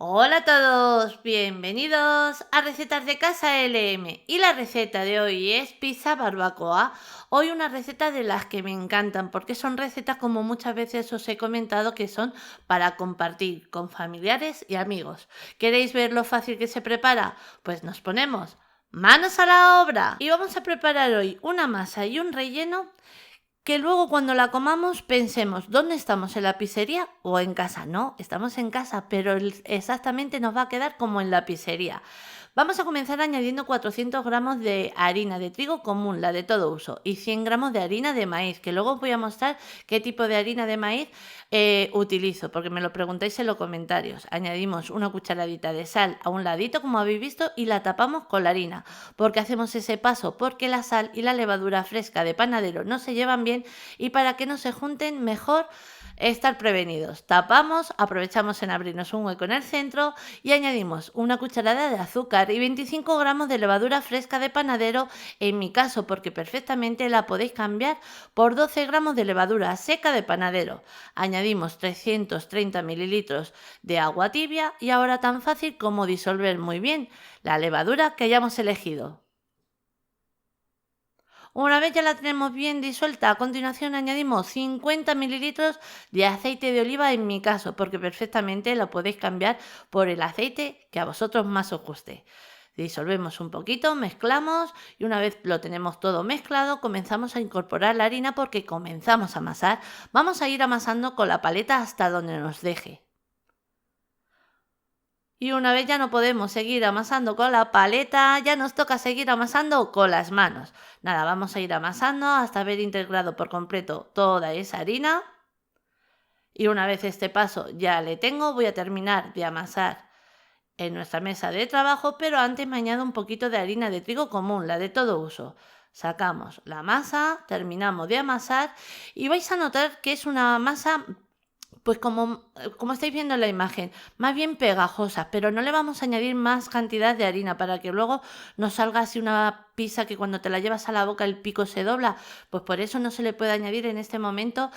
Hola a todos, bienvenidos a Recetas de Casa LM y la receta de hoy es pizza barbacoa. Hoy una receta de las que me encantan porque son recetas como muchas veces os he comentado que son para compartir con familiares y amigos. ¿Queréis ver lo fácil que se prepara? Pues nos ponemos manos a la obra y vamos a preparar hoy una masa y un relleno que luego cuando la comamos pensemos, ¿dónde estamos? ¿En la pizzería o en casa? No, estamos en casa, pero exactamente nos va a quedar como en la pizzería. Vamos a comenzar añadiendo 400 gramos de harina de trigo común, la de todo uso, y 100 gramos de harina de maíz, que luego os voy a mostrar qué tipo de harina de maíz utilizo, porque me lo preguntáis en los comentarios. Añadimos una cucharadita de sal a un ladito, como habéis visto, y la tapamos con la harina. ¿Por qué hacemos ese paso? Porque la sal y la levadura fresca de panadero no se llevan bien y para que no se junten mejor estar prevenidos. Tapamos, aprovechamos en abrirnos un hueco en el centro y añadimos una cucharada de azúcar y 25 gramos de levadura fresca de panadero, en mi caso porque perfectamente la podéis cambiar por 12 gramos de levadura seca de panadero. Añadimos 330 mililitros de agua tibia y ahora tan fácil como disolver muy bien la levadura que hayamos elegido. Una vez ya la tenemos bien disuelta, a continuación añadimos 50 mililitros de aceite de oliva en mi caso, porque perfectamente lo podéis cambiar por el aceite que a vosotros más os guste. Disolvemos un poquito, mezclamos y una vez lo tenemos todo mezclado, comenzamos a incorporar la harina porque comenzamos a amasar. Vamos a ir amasando con la paleta hasta donde nos deje. Y una vez ya no podemos seguir amasando con la paleta, ya nos toca seguir amasando con las manos. Nada, vamos a ir amasando hasta haber integrado por completo toda esa harina. Y una vez este paso ya le tengo, voy a terminar de amasar en nuestra mesa de trabajo, pero antes me añado un poquito de harina de trigo común, la de todo uso. Sacamos la masa, terminamos de amasar y vais a notar que es una masa pues como estáis viendo en la imagen, más bien pegajosas, pero no le vamos a añadir más cantidad de harina para que luego no salga así una pizza que cuando te la llevas a la boca el pico se dobla. Pues por eso no se le puede añadir en este momento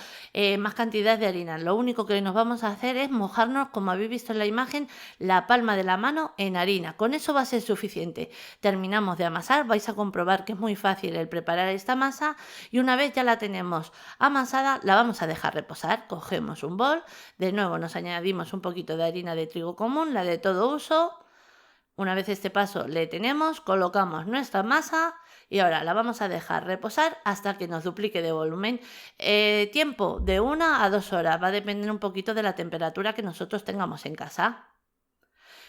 más cantidad de harina. Lo único que nos vamos a hacer es mojarnos, como habéis visto en la imagen, la palma de la mano en harina. Con eso va a ser suficiente. Terminamos de amasar, vais a comprobar que es muy fácil el preparar esta masa y una vez ya la tenemos amasada, la vamos a dejar reposar. Cogemos un bol, de nuevo nos añadimos un poquito de harina de trigo común, la de todo uso. Una vez este paso le tenemos, colocamos nuestra masa y ahora la vamos a dejar reposar hasta que nos duplique de volumen. Tiempo de 1 a 2 horas, va a depender un poquito de la temperatura que nosotros tengamos en casa.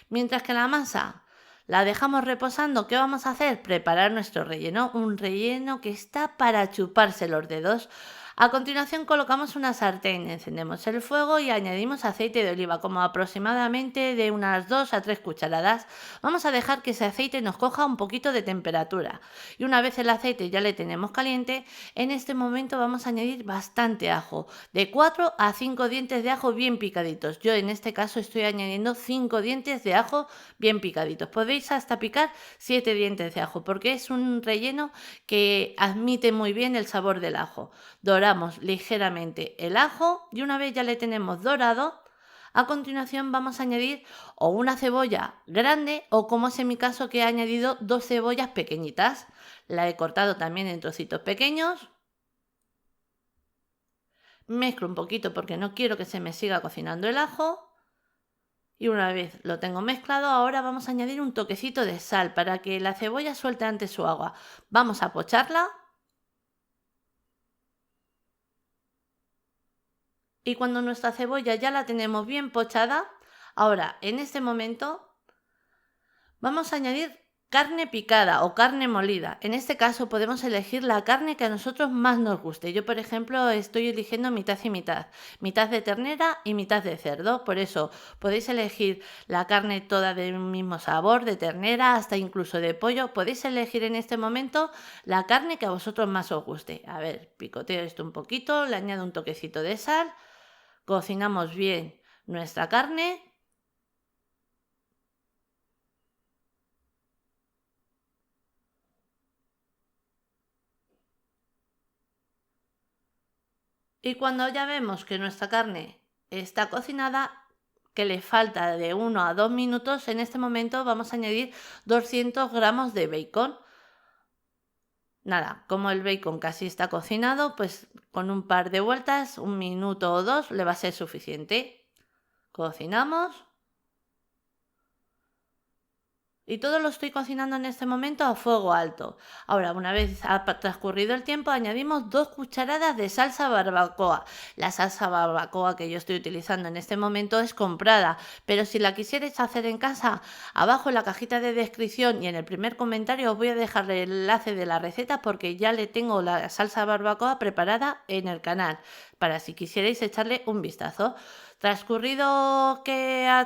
Mientras que la masa la dejamos reposando, ¿qué vamos a hacer? Preparar nuestro relleno, un relleno que está para chuparse los dedos. A continuación colocamos una sartén, encendemos el fuego y añadimos aceite de oliva, como aproximadamente de unas 2 a 3 cucharadas. Vamos a dejar que ese aceite nos coja un poquito de temperatura. Y una vez el aceite ya le tenemos caliente, en este momento vamos a añadir bastante ajo, de 4 a 5 dientes de ajo bien picaditos. Yo en este caso estoy añadiendo 5 dientes de ajo bien picaditos. Podéis hasta picar 7 dientes de ajo porque es un relleno que admite muy bien el sabor del ajo. Doramos ligeramente el ajo y una vez ya le tenemos dorado, a continuación vamos a añadir o una cebolla grande o, como es en mi caso, que he añadido 2 cebollas pequeñitas. La he cortado también en trocitos pequeños. Mezclo un poquito porque no quiero que se me siga cocinando el ajo. Y una vez lo tengo mezclado, ahora vamos a añadir un toquecito de sal para que la cebolla suelte antes su agua. Vamos a pocharla. Y cuando nuestra cebolla ya la tenemos bien pochada, ahora en este momento vamos a añadir carne picada o carne molida. En este caso podemos elegir la carne que a nosotros más nos guste. Yo, por ejemplo, estoy eligiendo mitad y mitad. Mitad de ternera y mitad de cerdo. Por eso podéis elegir la carne toda del mismo sabor, de ternera hasta incluso de pollo. Podéis elegir en este momento la carne que a vosotros más os guste. A ver, picoteo esto un poquito, le añado un toquecito de sal. Cocinamos bien nuestra carne. Y cuando ya vemos que nuestra carne está cocinada, que le falta de 1 a 2 minutos, en este momento vamos a añadir 200 gramos de bacon. Nada, como el bacon casi está cocinado, pues con un par de vueltas, 1 minuto o 2, le va a ser suficiente. Cocinamos. Y todo lo estoy cocinando en este momento a fuego alto. Ahora, una vez ha transcurrido el tiempo, añadimos 2 cucharadas de salsa barbacoa. La salsa barbacoa que yo estoy utilizando en este momento es comprada, pero si la quisierais hacer en casa, abajo en la cajita de descripción y en el primer comentario os voy a dejar el enlace de la receta porque ya le tengo la salsa barbacoa preparada en el canal, para si quisierais echarle un vistazo. Ha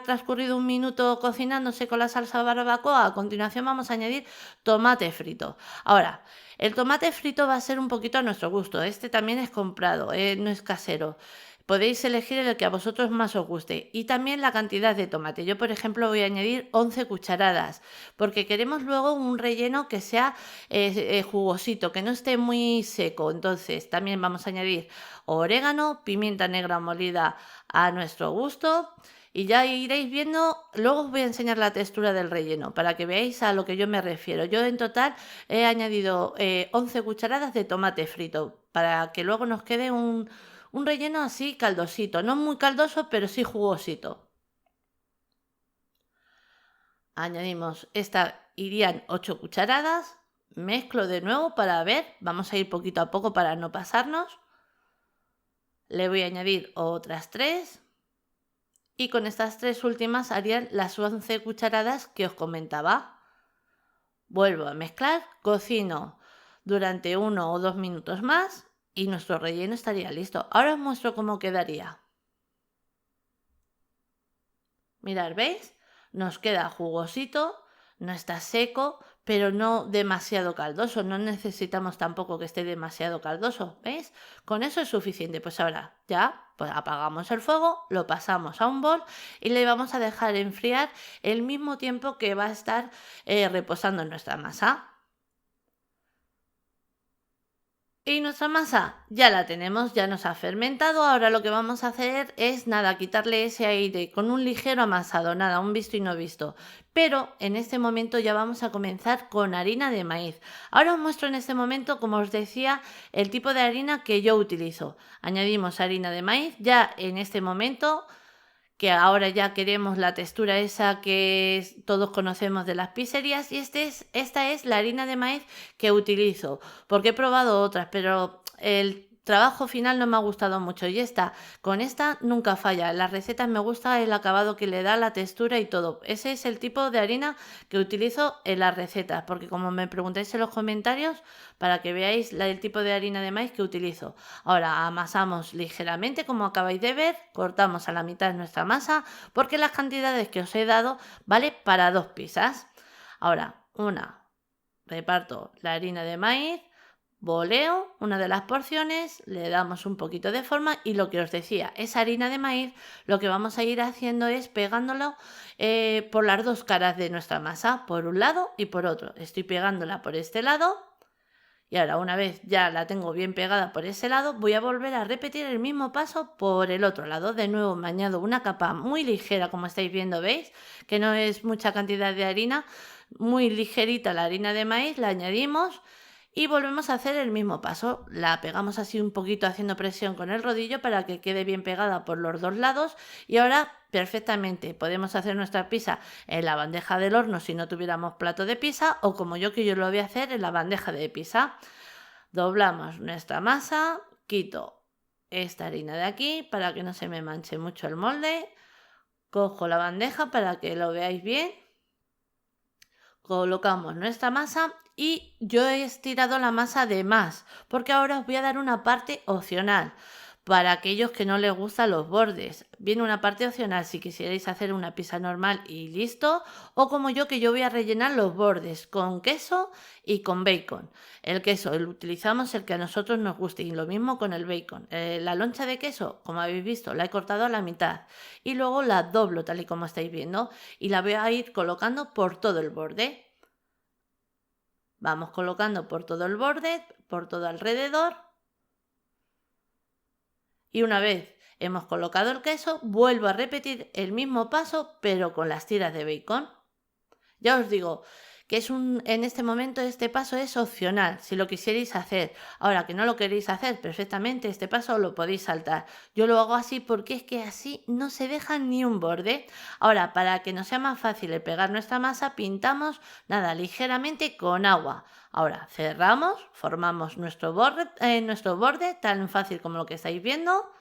transcurrido 1 minuto cocinándose con la salsa barbacoa, a continuación vamos a añadir tomate frito. Ahora, el tomate frito va a ser un poquito a nuestro gusto. Este también es comprado, no es casero. Podéis elegir el que a vosotros más os guste. Y también la cantidad de tomate. Yo, por ejemplo, voy a añadir 11 cucharadas, porque queremos luego un relleno que sea jugosito, que no esté muy seco. Entonces, también vamos a añadir orégano, pimienta negra molida a nuestro gusto. Y ya iréis viendo, luego os voy a enseñar la textura del relleno para que veáis a lo que yo me refiero. Yo en total he añadido 11 cucharadas de tomate frito para que luego nos quede un relleno así caldosito, no muy caldoso, pero sí jugosito. Añadimos, irían 8 cucharadas, mezclo de nuevo para ver, vamos a ir poquito a poco para no pasarnos. Le voy a añadir otras 3 y con estas 3 últimas harían las 11 cucharadas que os comentaba. Vuelvo a mezclar, cocino durante 1 o 2 minutos más y nuestro relleno estaría listo. Ahora os muestro cómo quedaría. Mirad, ¿veis? Nos queda jugosito, no está seco, pero no demasiado caldoso. No necesitamos tampoco que esté demasiado caldoso, ¿veis? Con eso es suficiente. Pues ahora ya pues apagamos el fuego, lo pasamos a un bol y le vamos a dejar enfriar el mismo tiempo que va a estar reposando en nuestra masa. Y nuestra masa ya la tenemos, ya nos ha fermentado. Ahora lo que vamos a hacer es nada, quitarle ese aire con un ligero amasado, nada, un visto y no visto. Pero en este momento ya vamos a comenzar con harina de maíz. Ahora os muestro en este momento, como os decía, el tipo de harina que yo utilizo. Añadimos harina de maíz, ya en este momento, que ahora ya queremos la textura esa que todos conocemos de las pizzerías, y esta es la harina de maíz que utilizo, porque he probado otras, pero el trabajo final no me ha gustado mucho y con esta nunca falla. Las recetas me gusta el acabado que le da, la textura y todo. Ese es el tipo de harina que utilizo en las recetas, porque como me preguntáis en los comentarios, para que veáis el tipo de harina de maíz que utilizo. Ahora amasamos ligeramente, como acabáis de ver, cortamos a la mitad nuestra masa, porque las cantidades que os he dado vale para 2 pizzas. Ahora, reparto la harina de maíz, boleo una de las porciones, le damos un poquito de forma y lo que os decía, esa harina de maíz lo que vamos a ir haciendo es pegándolo por las 2 caras de nuestra masa, por un lado y por otro. Estoy pegándola por este lado y ahora una vez ya la tengo bien pegada por ese lado, voy a volver a repetir el mismo paso por el otro lado. De nuevo me añado una capa muy ligera, como estáis viendo, ¿veis? Que no es mucha cantidad de harina, muy ligerita la harina de maíz, la añadimos. Y volvemos a hacer el mismo paso, la pegamos así un poquito haciendo presión con el rodillo para que quede bien pegada por los 2 lados y ahora perfectamente podemos hacer nuestra pizza en la bandeja del horno si no tuviéramos plato de pizza o como yo que yo lo voy a hacer en la bandeja de pizza. Doblamos nuestra masa, quito esta harina de aquí para que no se me manche mucho el molde, cojo la bandeja para que lo veáis bien, colocamos nuestra masa y yo he estirado la masa de más porque ahora os voy a dar una parte opcional para aquellos que no les gustan los bordes. Viene una parte opcional si quisierais hacer una pizza normal y listo, o como yo que yo voy a rellenar los bordes con queso y con bacon. El queso lo utilizamos el que a nosotros nos guste y lo mismo con el bacon. La loncha de queso, como habéis visto, la he cortado a la mitad y luego la doblo tal y como estáis viendo y la voy a ir colocando por todo el borde. Vamos colocando por todo el borde, por todo alrededor. Y una vez Hemos colocado el queso, vuelvo a repetir el mismo paso, pero con las tiras de bacon. Ya os digo que en este momento este paso es opcional, si lo quisierais hacer. Ahora que no lo queréis hacer perfectamente, este paso lo podéis saltar. Yo lo hago así porque es que así no se deja ni un borde. Ahora, para que nos sea más fácil el pegar nuestra masa, pintamos, nada, ligeramente con agua. Ahora cerramos, formamos nuestro borde tan fácil como lo que estáis viendo.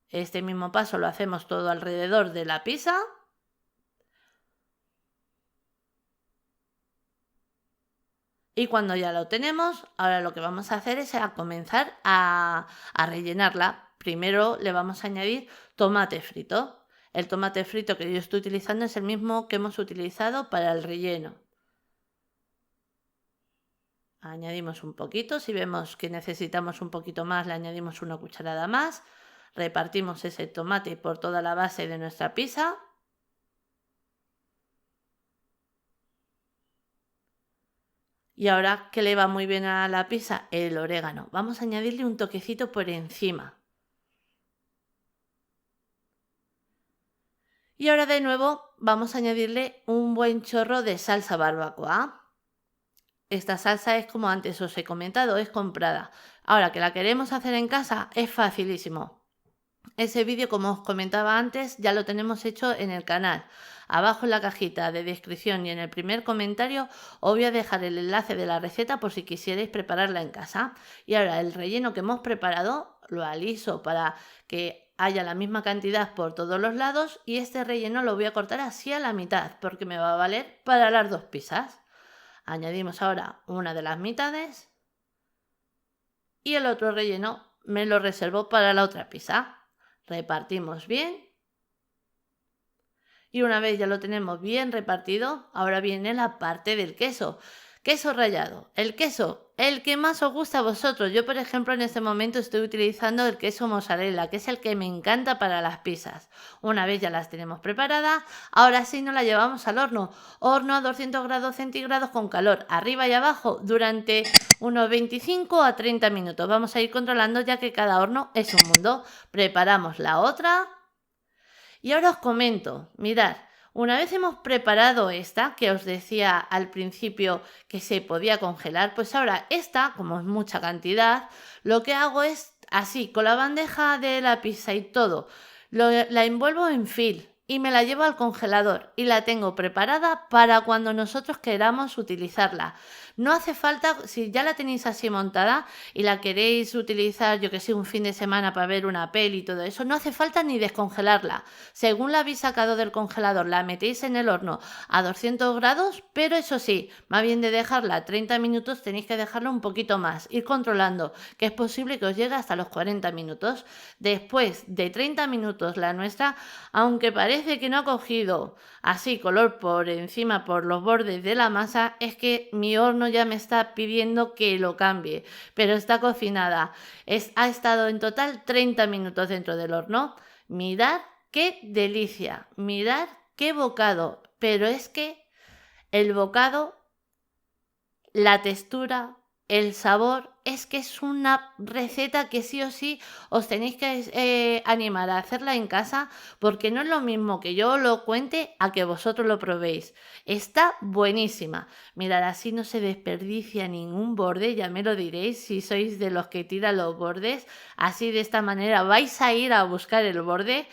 Este mismo paso lo hacemos todo alrededor de la pizza. Y cuando ya lo tenemos, ahora lo que vamos a hacer es comenzar a rellenarla. Primero le vamos a añadir tomate frito. El tomate frito que yo estoy utilizando es el mismo que hemos utilizado para el relleno. Añadimos un poquito, si vemos que necesitamos un poquito más, le añadimos una cucharada más. Repartimos ese tomate por toda la base de nuestra pizza. Y ahora, ¿qué le va muy bien a la pizza? El orégano. Vamos a añadirle un toquecito por encima. Y ahora de nuevo vamos a añadirle un buen chorro de salsa barbacoa. Esta salsa es, como antes os he comentado, es comprada. Ahora que la queremos hacer en casa, es facilísimo. Ese vídeo, como os comentaba antes, ya lo tenemos hecho en el canal. Abajo en la cajita de descripción y en el primer comentario os voy a dejar el enlace de la receta por si quisierais prepararla en casa. Y ahora el relleno que hemos preparado lo aliso para que haya la misma cantidad por todos los lados, y este relleno lo voy a cortar así a la mitad porque me va a valer para las dos pizzas. Añadimos ahora una de las mitades y el otro relleno me lo reservo para la otra pizza. Repartimos bien. Y una vez ya lo tenemos bien repartido, ahora viene la parte del queso. Queso rallado. El queso, el que más os gusta a vosotros. Yo, por ejemplo, en este momento estoy utilizando el queso mozzarella, que es el que me encanta para las pizzas. Una vez ya las tenemos preparadas, ahora sí nos la llevamos al horno. Horno a 200 grados centígrados con calor, arriba y abajo, durante unos 25 a 30 minutos. Vamos a ir controlando ya que cada horno es un mundo. Preparamos la otra. Y ahora os comento, mirad, una vez hemos preparado esta, que os decía al principio que se podía congelar, pues ahora esta, como es mucha cantidad, lo que hago es así, con la bandeja de la pizza y todo, la envuelvo en film y me la llevo al congelador y la tengo preparada para cuando nosotros queramos utilizarla. No hace falta, si ya la tenéis así montada y la queréis utilizar, yo que sé, un fin de semana para ver una peli y todo eso, no hace falta ni descongelarla. Según la habéis sacado del congelador, la metéis en el horno a 200 grados, pero eso sí, más bien de dejarla 30 minutos, tenéis que dejarla un poquito más, ir controlando, que es posible que os llegue hasta los 40 minutos. Después de 30 minutos la nuestra, aunque parece que no ha cogido así color por encima, por los bordes de la masa, es que mi horno ya me está pidiendo que lo cambie, pero está cocinada. Ha estado en total 30 minutos dentro del horno. Mirad qué delicia, mirad qué bocado, pero es que el bocado, la textura, el sabor, es que es una receta que sí o sí os tenéis que animar a hacerla en casa, porque no es lo mismo que yo lo cuente a que vosotros lo probéis. Está buenísima. Mirad, así no se desperdicia ningún borde, ya me lo diréis si sois de los que tiran los bordes. Así, de esta manera vais a ir a buscar el borde.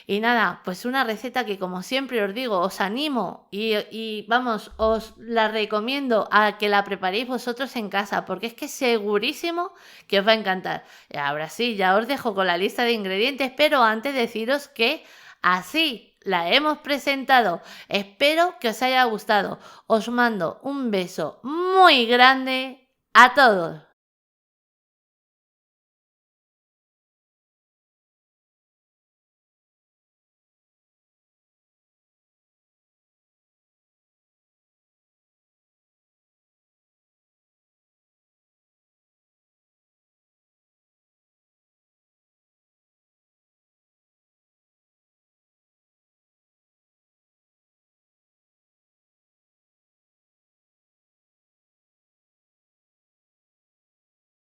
Y nada, pues una receta que, como siempre os digo, os animo y vamos, os la recomiendo a que la preparéis vosotros en casa, porque es que segurísimo que os va a encantar. Y ahora sí, ya os dejo con la lista de ingredientes, pero antes deciros que así la hemos presentado. Espero que os haya gustado. Os mando un beso muy grande a todos.